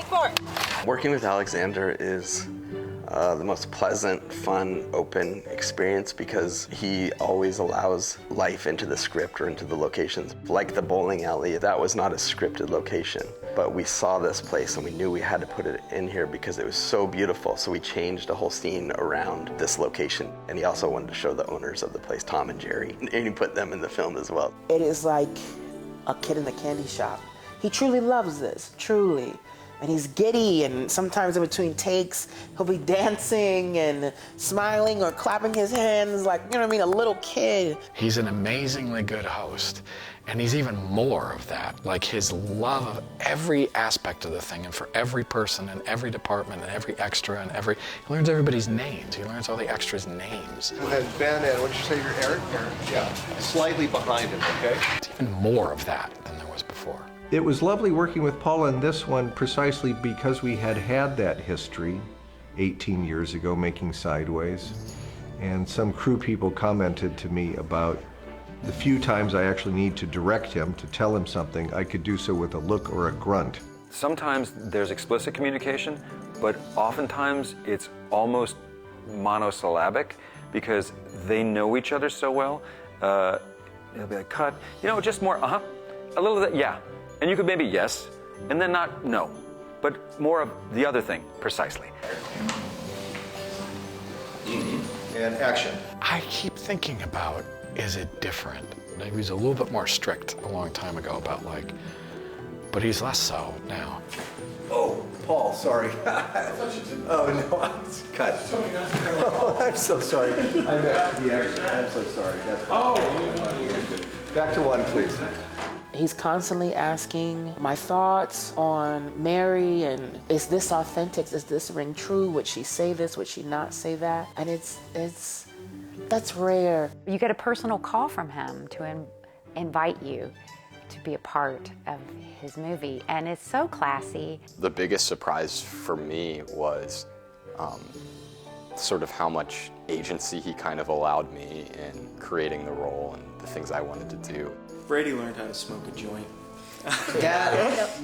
Take 4. Working with Alexander is the most pleasant, fun, open experience because he always allows life into the script or into the locations. Like the bowling alley, that was not a scripted location, but we saw this place and we knew we had to put it in here because it was so beautiful. So we changed a whole scene around this location. And he also wanted to show the owners of the place, Tom and Jerry, and he put them in the film as well. It is like a kid in the candy shop. He truly loves this, truly. And he's giddy, and sometimes in between takes, he'll be dancing and smiling or clapping his hands like, you know what I mean, a little kid. He's an amazingly good host, and he's even more of that. Like his love of every aspect of the thing, and for every person and every department and every extra and he learns everybody's names. He learns all the extras' names. And Ben, and what did you say, you're Eric? Yeah, slightly behind him, okay? It's even more of that than there was before. It was lovely working with Paula in this one precisely because we had that history 18 years ago making Sideways. And some crew people commented to me about the few times I actually need to direct him, to tell him something, I could do so with a look or a grunt. Sometimes there's explicit communication, but oftentimes it's almost monosyllabic because they know each other so well. They'll be like, cut, just more, a little of that, yeah. And you could maybe yes, and then not no, but more of the other thing, precisely. And action. I keep thinking about, is it different? He was a little bit more strict a long time ago about but he's less so now. Oh, Paul, sorry. Oh, no, it's cut. Oh, I'm so sorry. I'm so sorry. Back to 1, please. He's constantly asking my thoughts on Mary, and is this authentic? Does this ring true? Would she say this? Would she not say that? And that's rare. You get a personal call from him to invite you to be a part of his movie, and it's so classy. The biggest surprise for me was sort of how much agency he kind of allowed me in creating the role and the things I wanted to do. Brady learned how to smoke a joint.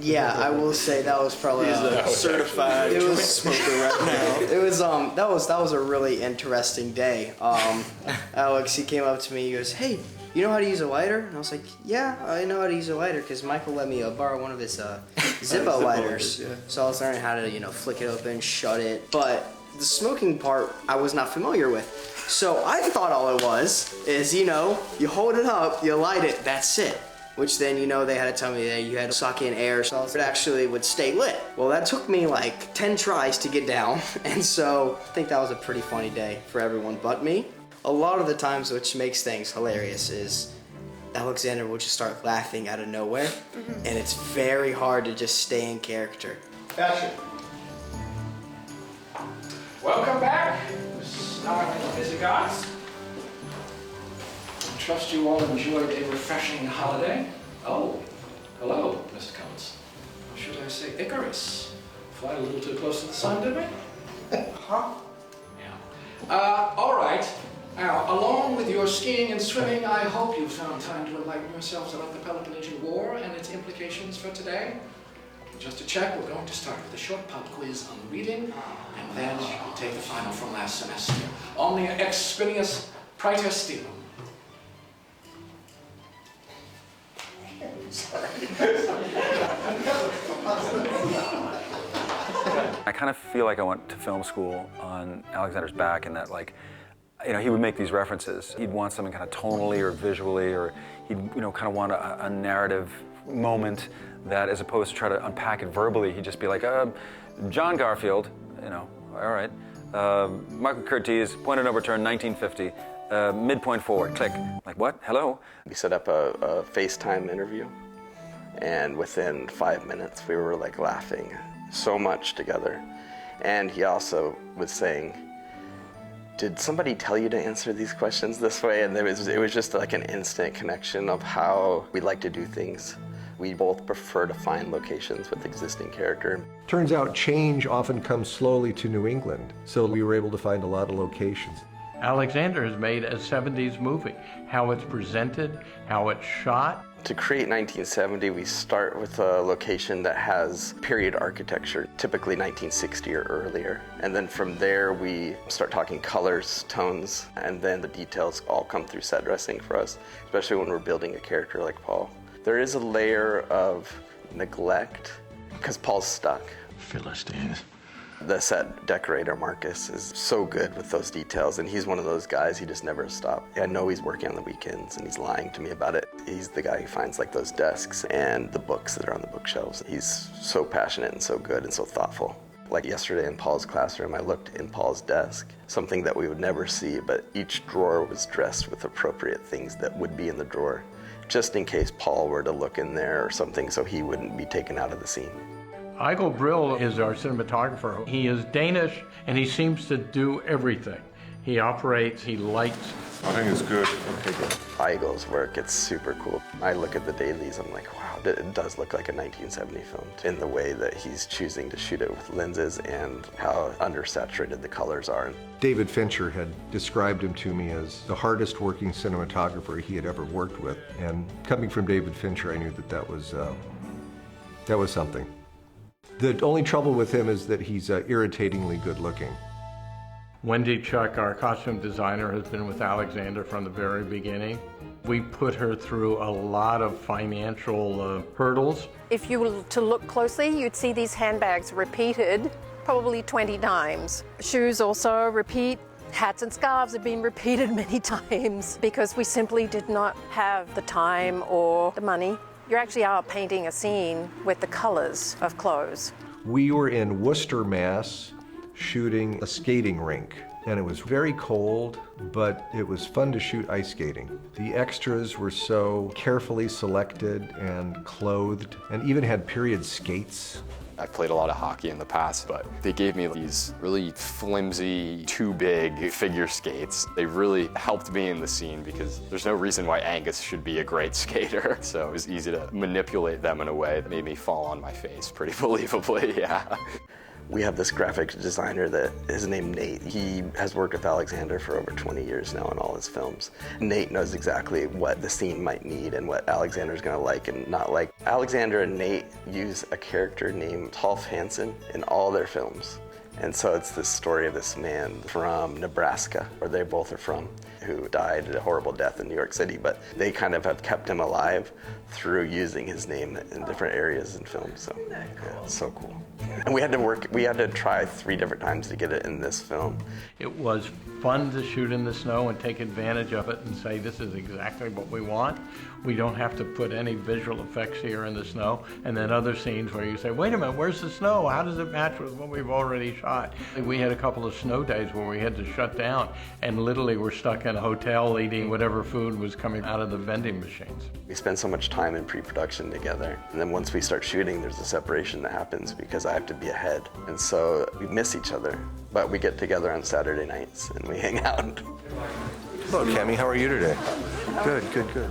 Yeah, I will say that was probably a certified joint smoker right now. It was that was a really interesting day. Alex, he came up to me, he goes, "Hey, you know how to use a lighter?" And I was like, "Yeah, I know how to use a lighter," because Michael let me borrow one of his Zippo lighters. Yeah. So I was learning how to flick it open, shut it. But the smoking part I was not familiar with. So I thought all it was is, you hold it up, you light it, that's it. Which then, they had to tell me that you had to suck in air so it actually would stay lit. Well, that took me like 10 tries to get down. And so I think that was a pretty funny day for everyone but me. A lot of the times, which makes things hilarious, is Alexander will just start laughing out of nowhere. And it's very hard to just stay in character. Action. Welcome back, Stark and Visigoths. I trust you all enjoyed a refreshing holiday. Oh, hello, Mr. Coates. Or should I say Icarus? Fly a little too close to the sun, did we? Huh? Yeah. All right. Now, along with your skiing and swimming, I hope you found time to enlighten yourselves about the Peloponnesian War and its implications for today. Just to check, we're going to start with a short pop quiz on the reading, and then we'll take the final from last semester. Omnia exspinius praeter stilum. I kind of feel like I went to film school on Alexander's back, and that he would make these references. He'd want something kind of tonally or visually, or he'd kind of want a narrative moment that, as opposed to try to unpack it verbally, he'd just be like, John Garfield, all right, Michael Curtiz, point of no return, 1950, midpoint forward, click. Like, what? Hello? We set up a FaceTime interview, and within 5 minutes we were laughing so much together. And he also was saying, did somebody tell you to answer these questions this way? And it was just like an instant connection of how we like to do things. We both prefer to find locations with existing character. Turns out change often comes slowly to New England, so we were able to find a lot of locations. Alexander has made a 70s movie. How it's presented, how it's shot. To create 1970, we start with a location that has period architecture, typically 1960 or earlier. And then from there, we start talking colors, tones, and then the details all come through set dressing for us, especially when we're building a character like Paul. There is a layer of neglect because Paul's stuck. Philistines. The set decorator, Marcus, is so good with those details, and he's one of those guys, he just never stopped. I know he's working on the weekends, and he's lying to me about it. He's the guy who finds like those desks and the books that are on the bookshelves. He's so passionate and so good and so thoughtful. Like yesterday in Paul's classroom, I looked in Paul's desk, something that we would never see, but each drawer was dressed with appropriate things that would be in the drawer, just in case Paul were to look in there or something so he wouldn't be taken out of the scene. Eigil Brill is our cinematographer. He is Danish, and he seems to do everything. He operates, he lights. I think it's good. Okay, good. Eigil's work, it's super cool. I look at the dailies, I'm like, wow, it does look like a 1970 film in the way that he's choosing to shoot it with lenses and how undersaturated the colors are. David Fincher had described him to me as the hardest working cinematographer he had ever worked with. And coming from David Fincher, I knew that was something. The only trouble with him is that he's irritatingly good looking. Wendy Chuck, our costume designer, has been with Alexander from the very beginning. We put her through a lot of financial hurdles. If you were to look closely, you'd see these handbags repeated probably 20 times. Shoes also repeat. Hats and scarves have been repeated many times because we simply did not have the time or the money. You actually are painting a scene with the colors of clothes. We were in Worcester, Mass, shooting a skating rink, and it was very cold, but it was fun to shoot ice skating. The extras were so carefully selected and clothed, and even had period skates. I've played a lot of hockey in the past, but they gave me these really flimsy, too big figure skates. They really helped me in the scene because there's no reason why Angus should be a great skater. So it was easy to manipulate them in a way that made me fall on my face pretty believably, yeah. We have this graphic designer that is named Nate. He has worked with Alexander for over 20 years now in all his films. Nate knows exactly what the scene might need and what Alexander's gonna like and not like. Alexander and Nate use a character named Tolf Hansen in all their films. And so it's this story of this man from Nebraska, where they both are from, who died a horrible death in New York City, but they kind of have kept him alive through using his name in different areas in films. So yeah, it's so cool. And we had to try 3 different times to get it in this film. It was fun to shoot in the snow and take advantage of it and say, this is exactly what we want. We don't have to put any visual effects here in the snow. And then other scenes where you say, wait a minute, where's the snow? How does it match with what we've already shot? We had a couple of snow days where we had to shut down and literally were stuck in a hotel eating whatever food was coming out of the vending machines. We spend so much time in pre-production together. And then once we start shooting, there's a separation that happens because I have to be ahead. And so we miss each other. But we get together on Saturday nights and we hang out. Hello, Cami. How are you today? Good, good, good.